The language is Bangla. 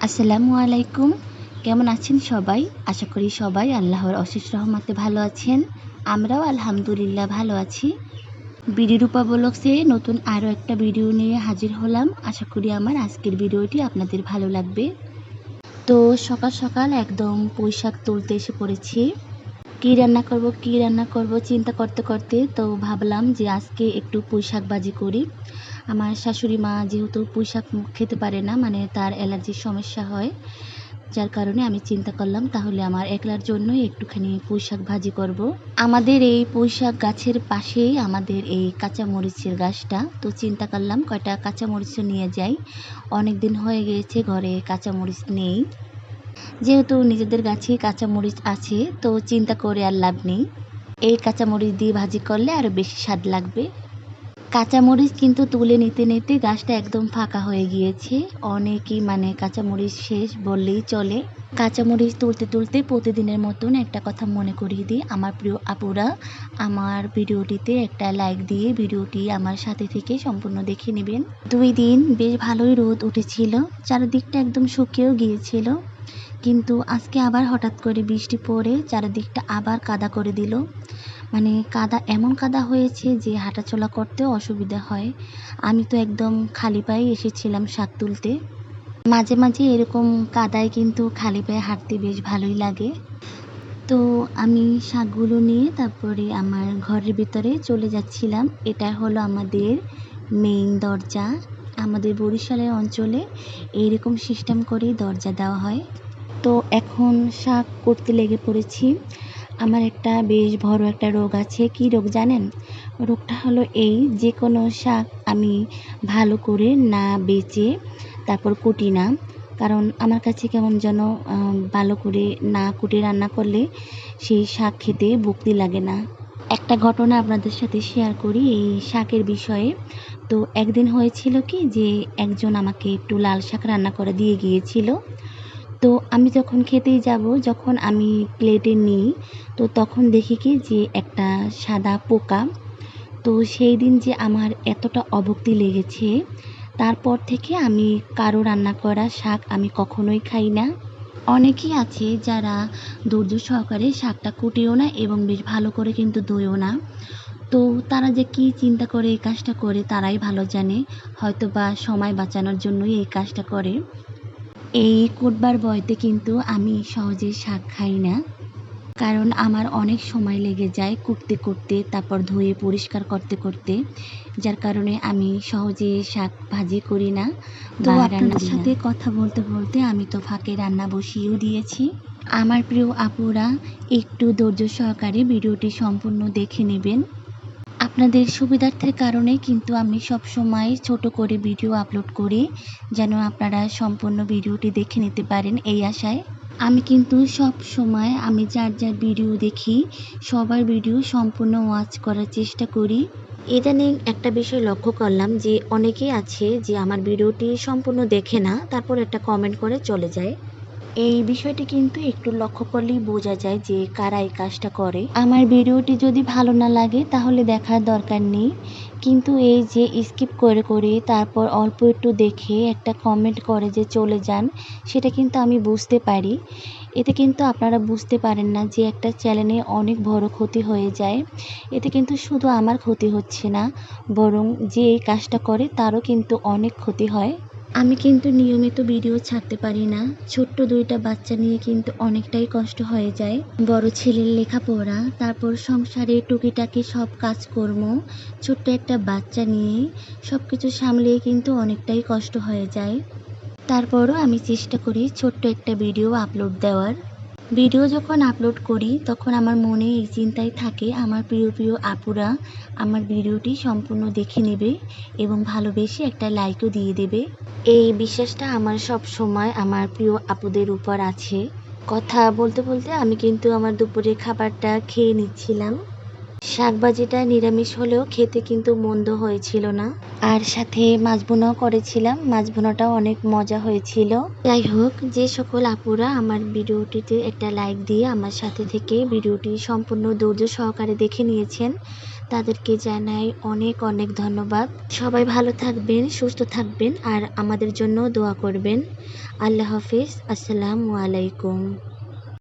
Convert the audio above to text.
আসসালামু আলাইকুম। কেমন আছেন সবাই? আশা করি সবাই আল্লাহর অশেষ রহমতে ভালো আছেন। আমরাও আলহামদুলিল্লাহ ভালো আছি। বিডি রূপা ব্লগসে নতুন আরও একটা ভিডিও নিয়ে হাজির হলাম। আশা করি আমার আজকের ভিডিওটি আপনাদের ভালো লাগবে। তো সকাল সকাল একদম পুঁইশাক তুলতে এসে পড়েছি। কী রান্না করব চিন্তা করতে করতে তো ভাবলাম যে আজকে একটু পুঁইশাক ভাজি করি। আমার শাশুড়ি মা যেহেতু পুঁইশাক খেতে পারে না, মানে তার অ্যালার্জির সমস্যা হয়, যার কারণে আমি চিন্তা করলাম তাহলে আমার একলার জন্যই একটুখানি পুঁইশাক ভাজি করব। আমাদের এই পুঁইশাক গাছের পাশেই আমাদের এই কাঁচামরিচের গাছটা, তো চিন্তা করলাম কয়টা কাঁচামরিচও নিয়ে যাই। অনেক দিন হয়ে গিয়েছে ঘরে কাঁচামরিচ নেই, যেহেতু নিজেদের গাছেই কাঁচামরিচ আছে তো চিন্তা করে আর লাভ নেই। এই কাঁচামরিচ দিয়ে ভাজি করলে আরও বেশি স্বাদ লাগবে। কাঁচামরিচ কিন্তু তুলে নিতে নিতে গাছটা একদম ফাঁকা হয়ে গিয়েছে। অনেকই কাঁচামরিচ শেষ বললেই চলে। কাঁচামরিচ তুলতে তুলতে প্রতিদিনের মতন একটা কথা মনে করিয়ে দিই, আমার প্রিয় আপুরা আমার ভিডিওটিতে একটা লাইক দিয়ে ভিডিওটি আমার সাথে থেকে সম্পূর্ণ দেখে নেবেন। 2 দিন বেশ ভালোই রোদ উঠেছিল, চারিদিকটা একদম শুকিয়েও গিয়েছিল, কিন্তু আজকে আবার হঠাৎ করে বৃষ্টি পড়ে চারিদিকটা আবার কাদা করে দিল। কাদা এমন কাদা হয়েছে যে হাঁটাচলা করতেও অসুবিধা হয়। আমি তো একদম খালি পায়ে এসেছিলাম শাক তুলতে। মাঝে মাঝে এরকম কাদায় কিন্তু খালি পায়ে হাঁটতে বেশ ভালোই লাগে। তো আমি শাকগুলো নিয়ে তারপরে আমার ঘরের ভিতরে চলে যাচ্ছিলাম। এটা হলো আমাদের মেইন দরজা। আমাদের বরিশালের অঞ্চলে এইরকম সিস্টেম করেই দরজা দেওয়া হয়। তো এখন শাক করতে লেগে পড়েছি। আমার একটা বেশ বড় একটা রোগ আছে। কি রোগ জানেন? রোগটা হলো এই, যে কোনো শাক আমি ভালো করে না বেচে তারপর কুটি না, কারণ আমার কাছে কেমন যেন ভালো করে না কুটে রান্না করলে সেই শাক খেতে ভুক্তি লাগে না। একটা ঘটনা আপনাদের সাথে শেয়ার করি এই শাকের বিষয়ে। তো একদিন হয়েছিল কি যে একজন আমাকে একটু লাল শাক রান্না করে দিয়ে গিয়েছিল। তো আমি যখন খেতেই যাব, যখন আমি প্লেটে নিই তো তখন দেখি কি যে একটা সাদা পোকা। তো সেই দিন যে আমার এতটা অভক্তি লেগেছে, তারপর থেকে আমি কারো রান্না করা শাক আমি কখনোই খাই না। অনেকেই আছে যারা ধৈর্য সহকারে শাকটা কুটেও না এবং বেশ ভালো করে কিন্তু ধুয়েও না। তো তারা যে কি চিন্তা করে এই কাজটা করে তারাই ভালো জানে, হয়তো বা সময় বাঁচানোর জন্যই এই কাজটা করে। এই কুটবার ভয়তে কিন্তু আমি সহজে শাক খাই না, কারণ আমার অনেক সময় লেগে যায় কুটতে কুটতে, তারপর ধুয়ে পরিষ্কার করতে করতে, যার কারণে আমি সহজে শাক ভাজি করি না। তো আপনাদের সাথে কথা বলতে বলতে আমি তো ফাঁকে রান্না বসিয়েও দিয়েছি। আমার প্রিয় আপুরা একটু ধৈর্য সহকারে ভিডিওটি সম্পূর্ণ দেখে নেবেন। আপনাদের সুবিধার্থের কারণে কিন্তু আমি সব সময় ছোট করে ভিডিও আপলোড করি, যেন আপনারা সম্পূর্ণ ভিডিওটি দেখে নিতে পারেন এই আশায়। আমি কিন্তু সব সময় আমি যার যার ভিডিও দেখি সবার ভিডিও সম্পূর্ণ ওয়াচ করার চেষ্টা করি। ইদানিং একটা বিষয় লক্ষ্য করলাম যে অনেকেই আছে যে আমার ভিডিওটি সম্পূর্ণ দেখে না, তারপর একটা কমেন্ট করে চলে যায়। এই বিষয়টি কিন্তু একটু লক্ষ্য করলেই বোঝা যায় যে কারা এই কাজটা করে। আমার ভিডিওটি যদি ভালো না লাগে তাহলে দেখার দরকার নেই, কিন্তু এই যে স্কিপ করে করে তারপর অল্প একটু দেখে একটা কমেন্ট করে যে চলে যান, সেটা কিন্তু আমি বুঝতে পারি। এতে কিন্তু আপনারা বুঝতে পারেন না যে একটা চ্যানেলে অনেক বড় ক্ষতি হয়ে যায়। এতে কিন্তু শুধু আমার ক্ষতি হচ্ছে না, বরং যে এই কাজটা করে তারও কিন্তু অনেক ক্ষতি হয়। আমি কিন্তু নিয়মিত ভিডিও ছাড়তে পারি না। ছোট্ট 2টা বাচ্চা নিয়ে কিন্তু অনেকটাই কষ্ট হয়ে যায়। বড় ছেলের লেখাপড়া, তারপর সংসারে টুকিটাকি সব কাজকর্ম, ছোট্ট একটা বাচ্চা নিয়ে সব কিছু সামলিয়ে কিন্তু অনেকটাই কষ্ট হয়ে যায়। তারপরও আমি চেষ্টা করি ছোট্ট একটা ভিডিও আপলোড দেওয়ার। ভিডিও যখন আপলোড করি তখন আমার মনে এই চিন্তাই থাকে আমার প্রিয় প্রিয় আপুরা আমার ভিডিওটি সম্পূর্ণ দেখে নেবে এবং ভালোবেসে একটা লাইকও দিয়ে দেবে। এই বিশ্বাসটা আমার সব সময় আমার প্রিয় আপুদের উপর আছে। কথা বলতে বলতে আমি কিন্তু আমার দুপুরের খাবারটা খেয়ে নিচ্ছিলাম। শাকভাজিটা নিরামিষ হলেও খেতে কিন্তু মন্দ হয়েছিল না, আর সাথে মাছ ভুনাও করেছিলাম। মাছ ভুনাটাও অনেক মজা হয়েছিল। যাই হোক, যে সকল আপুরা আমার ভিডিওটিতে একটা লাইক দিয়ে আমার সাথে থেকে ভিডিওটি সম্পূর্ণ ধৈর্য সহকারে দেখে নিয়েছেন তাদেরকে জানাই অনেক অনেক ধন্যবাদ। সবাই ভালো থাকবেন, সুস্থ থাকবেন আর আমাদের জন্য দোয়া করবেন। আল্লাহ হাফিজ। আসসালামু আলাইকুম।